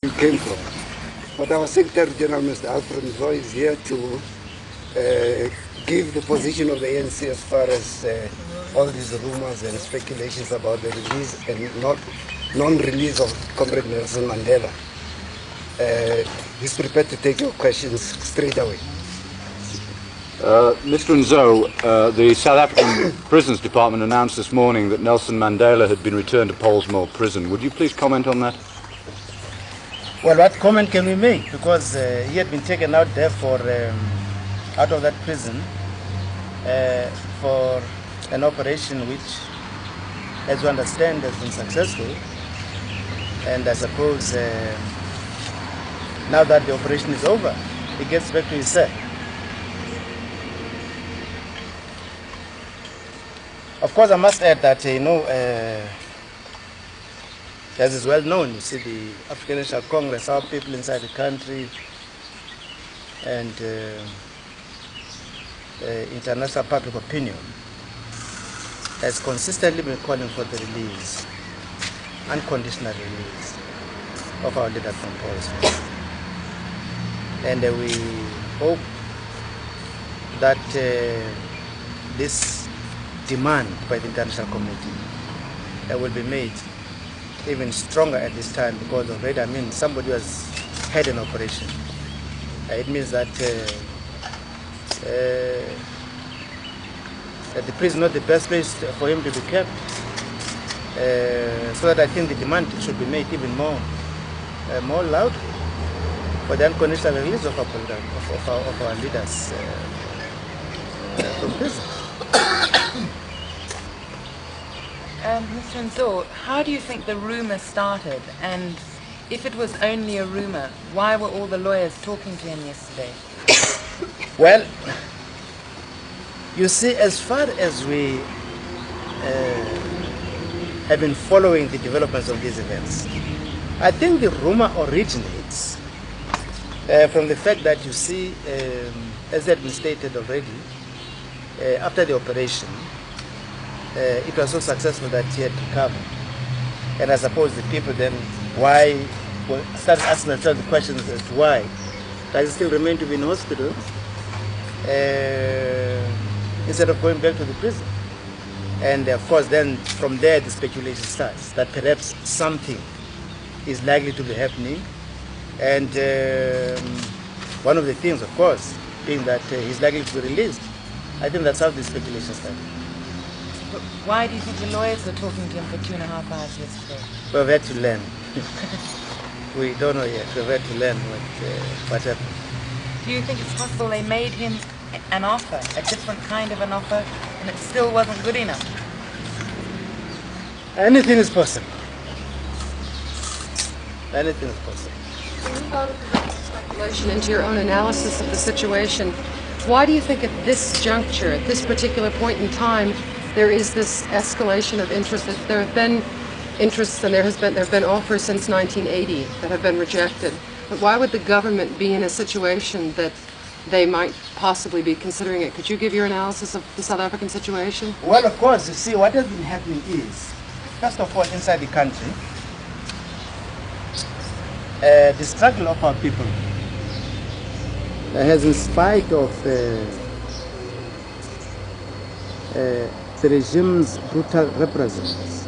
you came from. But our Secretary General, Mr. Alfred, is here to give the position of the ANC as far as all these rumors and speculations about the release and non-release of Comrade Nelson Mandela. He's prepared to take your questions straight away. Mr. Nzo, the South African Prisons Department announced this morning that Nelson Mandela had been returned to Pollsmoor Prison. Would you please comment on that? Well, what comment can we make? Because he had been taken out there for out of that prison for an operation which, as we understand, has been successful. And I suppose now that the operation is over, he gets back to his cell. Of course, I must add that, as is well known, you see, the African National Congress, our people inside the country, and international public opinion has consistently been calling for the release, unconditional release, of our leader from Pollsmoor. And we hope that this demand by the international community will be made even stronger at this time, because already, somebody who has had an operation. It means that the prison is not the best place for him to be kept. So that I think the demand should be made even more loud for the unconditional release of our leaders from prison. Mr. Nzo, how do you think the rumor started? And if it was only a rumor, why were all the lawyers talking to him yesterday? Well, you see, as far as we have been following the developments of these events, I think the rumor originates from the fact that, you see, as had been stated already, after the operation, it was so successful that he had recovered. And I suppose the people then started asking themselves the questions as to why does he still remain to be in hospital instead of going back to the prison. And of course then from there the speculation starts that perhaps something is likely to be happening. And one of the things, of course, being that he's likely to be released. I think that's how the speculation started. But why do you think the lawyers were talking to him for 2.5 hours yesterday? We've had to learn. We don't know yet. We've had to learn what happened. Do you think it's possible they made him an offer, a different kind of an offer, and it still wasn't good enough? Anything is possible. Anything is possible. When you go to speculation into your own analysis of the situation, why do you think at this juncture, at this particular point in time, there is this escalation of interest? That there have been interests and there have been offers since 1980 that have been rejected. But why would the government be in a situation that they might possibly be considering it? Could you give your analysis of the South African situation? Well, of course, you see, what has been happening is, first of all, inside the country, the struggle of our people has, in spite of the regime's brutal reprisals,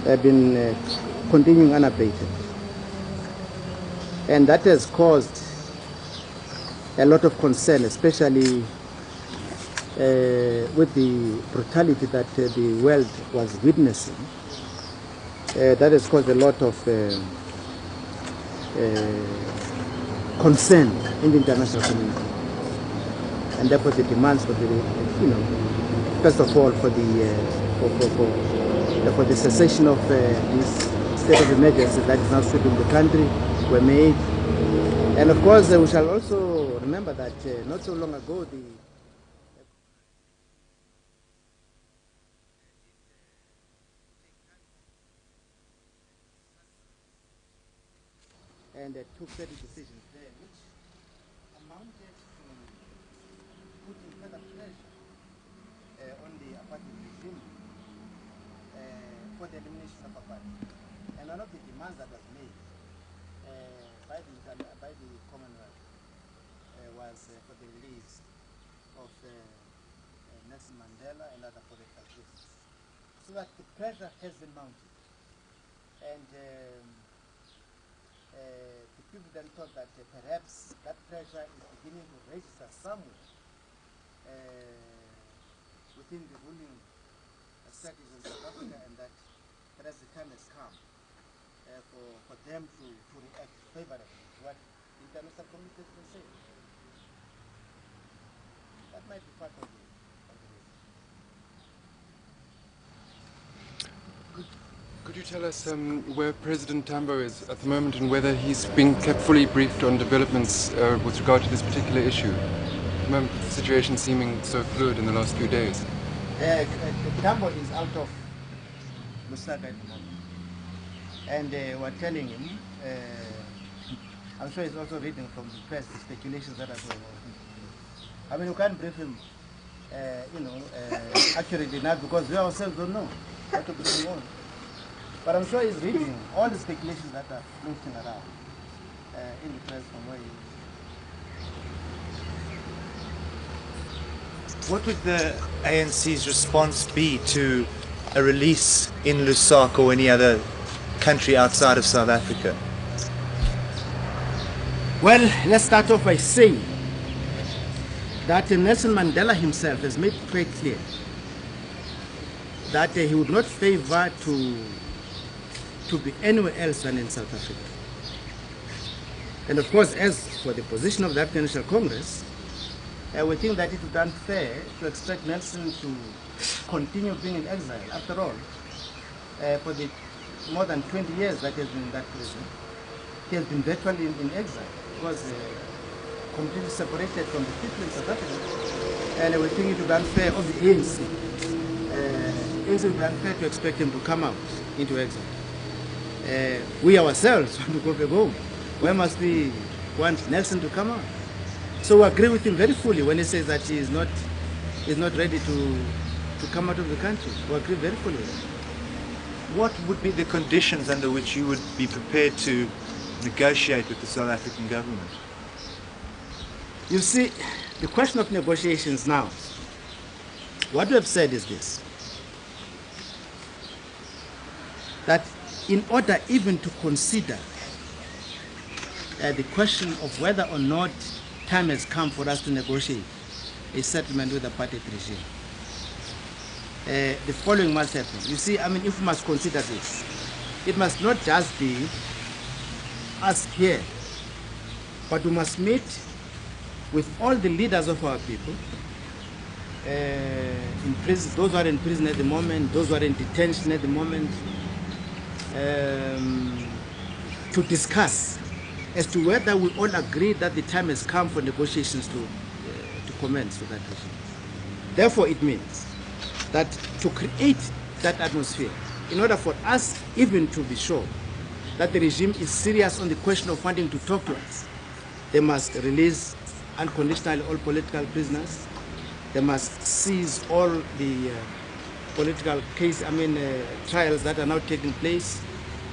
have been continuing unabated. And that has caused a lot of concern, especially with the brutality that the world was witnessing. That has caused a lot of concern in the international community. And therefore the demands for the, first of all, for the cessation of this state of emergency that is now sweeping the country were made. And of course, we shall also remember that not so long ago, took certain decisions there, which amounted to putting further pressure on the apartheid regime for the elimination of apartheid. And one of the demands that was made Mandela and other political prisoners. So that the pressure has been mounted. And the people then thought that perhaps that pressure is beginning to register somewhere within the ruling circles in South Africa, and that perhaps the time has come for them to react favorably to what the international community has been saying. That might be part of the reason. Could you tell us where President Tambo is at the moment and whether he's being kept fully briefed on developments with regard to this particular issue? At the moment, the situation seeming so fluid in the last few days. Tambo is out of Lusaka at the moment. And we're telling him, I'm sure he's also reading from the press the speculations that are going on. I mean, you can't brief him, accurately enough because we ourselves don't know what to brief him on. But I'm sure he's reading all the speculations that are floating around in the press from where he is. What would the ANC's response be to a release in Lusaka or any other country outside of South Africa? Well, let's start off by saying that Nelson Mandela himself has made it quite clear that he would not favor to be anywhere else than in South Africa. And of course, as for the position of the African National Congress, we think that it would be unfair to expect Nelson to continue being in exile. After all, for the more than 20 years that he has been in that prison, he has been virtually in exile. He was completely separated from the people in South Africa. And we think it would be unfair of the ANC. It would be unfair to expect him to come out into exile. We ourselves want to go back home. Why must we want Nelson to come out? So we agree with him very fully when he says that he is not ready to come out of the country. We agree very fully with him. What would be the conditions under which you would be prepared to negotiate with the South African government? You see, the question of negotiations now, what we have said is this, that in order even to consider the question of whether or not time has come for us to negotiate a settlement with the apartheid regime, the following must happen. You see, I mean, if we must consider this, it must not just be us here, but we must meet with all the leaders of our people, in prison, those who are in prison at the moment, those who are in detention at the moment, to discuss as to whether we all agree that the time has come for negotiations to commence with that regime. Therefore, it means that to create that atmosphere, in order for us even to be sure that the regime is serious on the question of wanting to talk to us, they must release unconditionally all political prisoners. They must seize all the political trials that are now taking place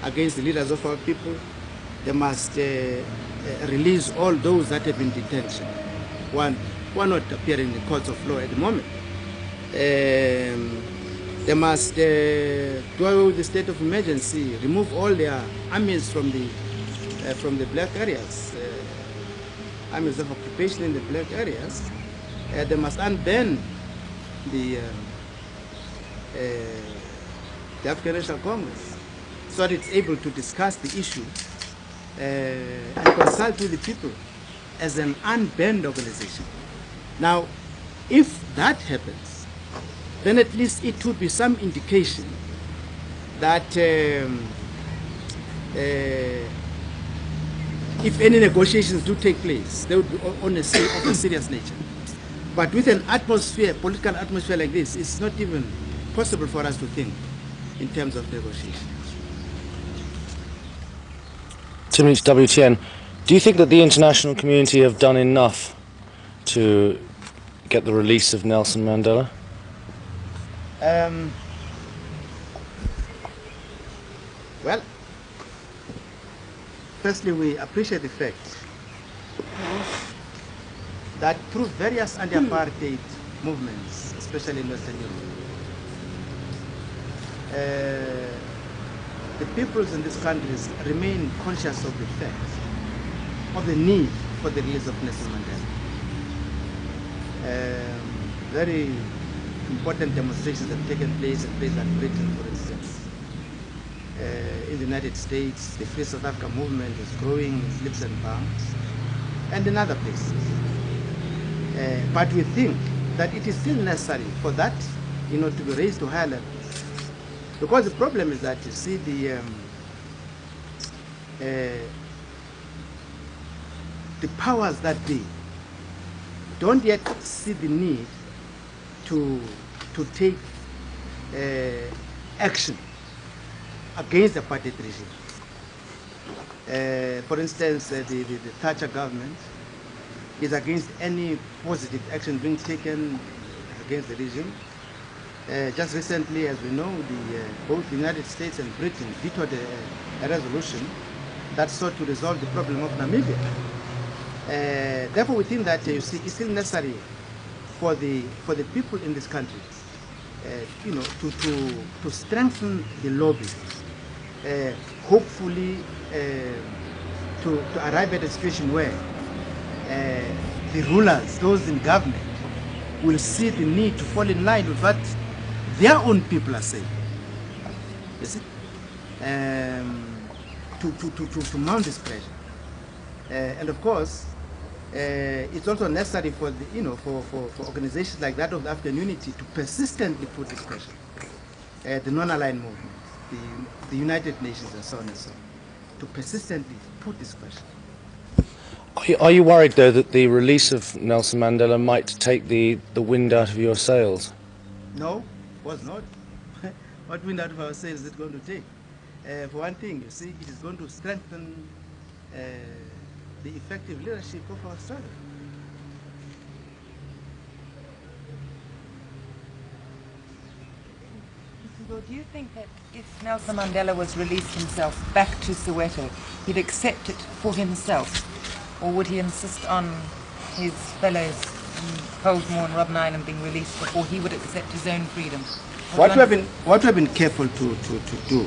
against the leaders of our people. They must release all those that have been in detention, who are not appearing in the courts of law at the moment. They must do away with the state of emergency, remove all their armies from the black areas, armies of occupation in the black areas. They must unban the African National Congress so that it's able to discuss the issue and consult with the people as an unbanned organization. Now, if that happens, then at least it would be some indication that if any negotiations do take place, they would be on a serious nature. But with an atmosphere, political atmosphere like this, it's not even possible for us to think in terms of negotiations. Tim Leach, WTN. Do you think that the international community have done enough to get the release of Nelson Mandela? Well, firstly, we appreciate the fact that through various anti-apartheid movements, especially in Western Europe. The peoples in these countries remain conscious of the fact of the need for the release of Nelson Mandela. Very important demonstrations have taken place in places like Britain, for instance. In the United States, the Free South Africa movement is growing in leaps and bounds, and in other places. But we think that it is still necessary for that, to be raised to higher levels. Because the problem is that, you see, the powers that be don't yet see the need to take action against the apartheid regime. For instance, the Thatcher government is against any positive action being taken against the regime. Just recently, as we know, both the United States and Britain vetoed a resolution that sought to resolve the problem of Namibia. Therefore, we think that it's still necessary for the people in this country, to strengthen the lobby. Hopefully, to arrive at a situation where the rulers, those in government, will see the need to fall in line with what their own people are saying. You see, to mount this pressure, and of course, it's also necessary for the, for organizations like that of the African Unity to persistently put this pressure. The non-aligned movement, the United Nations, and so on and so on, to persistently put this pressure. Are you worried, though, that the release of Nelson Mandela might take the wind out of your sails? No, of course not. What wind out of our sails is it going to take? For one thing, you see, it is going to strengthen the effective leadership of our struggle. So do you think that if Nelson Mandela was released himself back to Soweto, he'd accept it for himself? Or would he insist on his fellows in Pollsmoor and Robben Island being released before he would accept his own freedom? What we have been careful to do,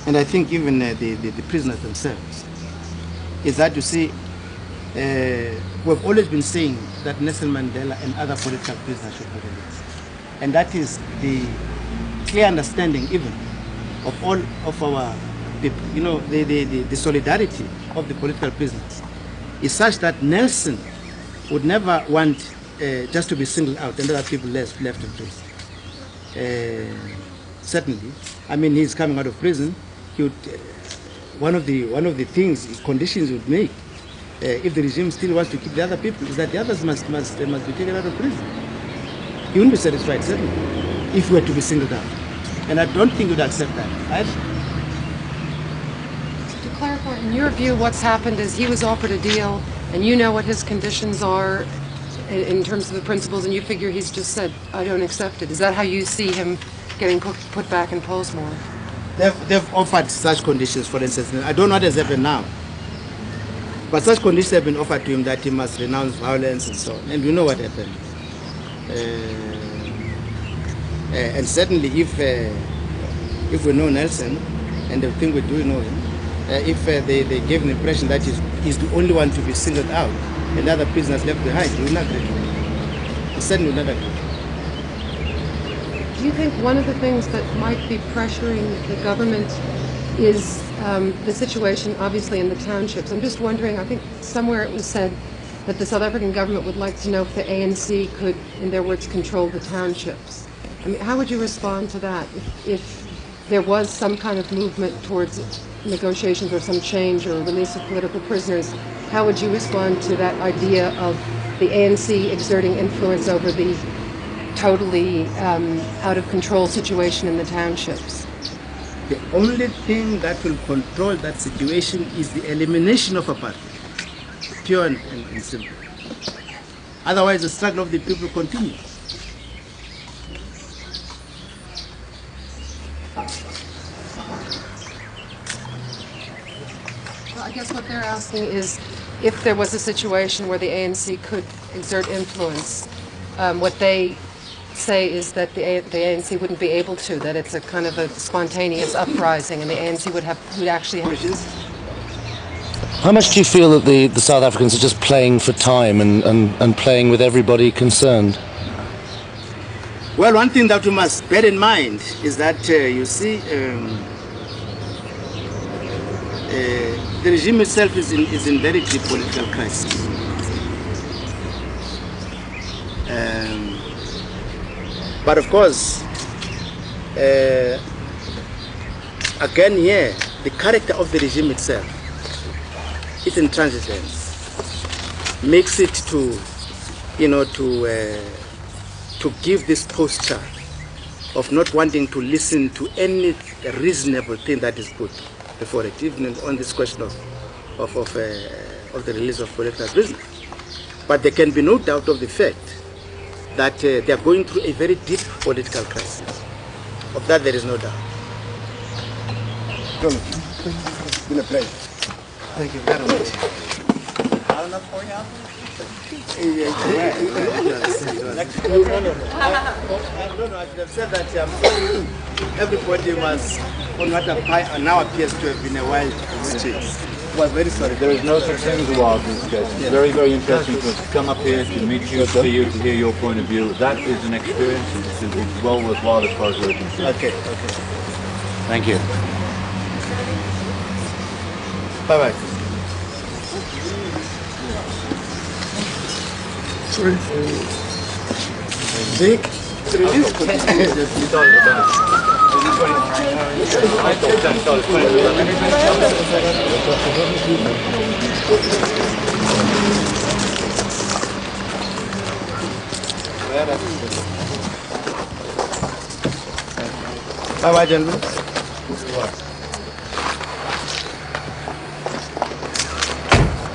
and I think even the prisoners themselves, is that, you see, we've always been saying that Nelson Mandela and other political prisoners should be released. And that is the clear understanding even of all of our people. The solidarity of the political prisoners is such that Nelson would never want just to be singled out and other people left in prison. Certainly, I mean, he's coming out of prison. He would, one of the conditions he would make, if the regime still wants to keep the other people, is that the others must be taken out of prison. He wouldn't be satisfied, certainly, if he were to be singled out. And I don't think he would accept that either. To clarify, in your view, what's happened is he was offered a deal, and you know what his conditions are in terms of the principles, and you figure he's just said, I don't accept it. Is that how you see him getting put back in Pollsmoor? They've offered such conditions, for instance. I don't know what has happened now, but such conditions have been offered to him that he must renounce violence and so on. And we know what happened. And certainly, if we know Nelson, and the thing we do know him, if they gave an impression that he's the only one to be singled out and other prisoners left behind, he will not agree. He certainly will not agree. Do you think one of the things that might be pressuring the government is the situation, obviously, in the townships? I'm just wondering, I think somewhere it was said that the South African government would like to know if the ANC could, in their words, control the townships. I mean, how would you respond to that if there was some kind of movement towards negotiations or some change or release of political prisoners? How would you respond to that idea of the ANC exerting influence over the totally out of control situation in the townships? The only thing that will control that situation is the elimination of apartheid, pure and simple. Otherwise, the struggle of the people continues. Well, I guess what they're asking is if there was a situation where the ANC could exert influence, what they say is that the ANC wouldn't be able to, that it's a kind of a spontaneous uprising, and the ANC would actually have... How much do you feel that the South Africans are just playing for time and playing with everybody concerned? Well, one thing that we must bear in mind is that, you see, the regime itself is in very deep political crisis. But of course, again here, the character of the regime itself, its intransigence, makes it to, to give this posture of not wanting to listen to any reasonable thing that is put before it, even on this question of the release of political prisoners. But there can be no doubt of the fact that they are going through a very deep political crisis. Of that there is no doubt. It's been a pleasure. Thank you very much. Hard enough for you? No, I should have said that everybody was on what now appears to have been a wild chase. Well, very sorry. There is no such thing as a wild goose chase. It's very, very interesting for us to come up here, to meet you, to see you, to hear your point of view. That is an experience. It's well worthwhile as far as we're concerned. Okay. Thank you. Bye-bye. Sorry. Dick? Bye-bye, gentlemen.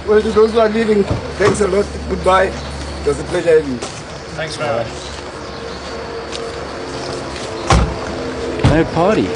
Well, to those who are leaving, thanks a lot. Goodbye. It was a pleasure having you. Thanks very much. No party.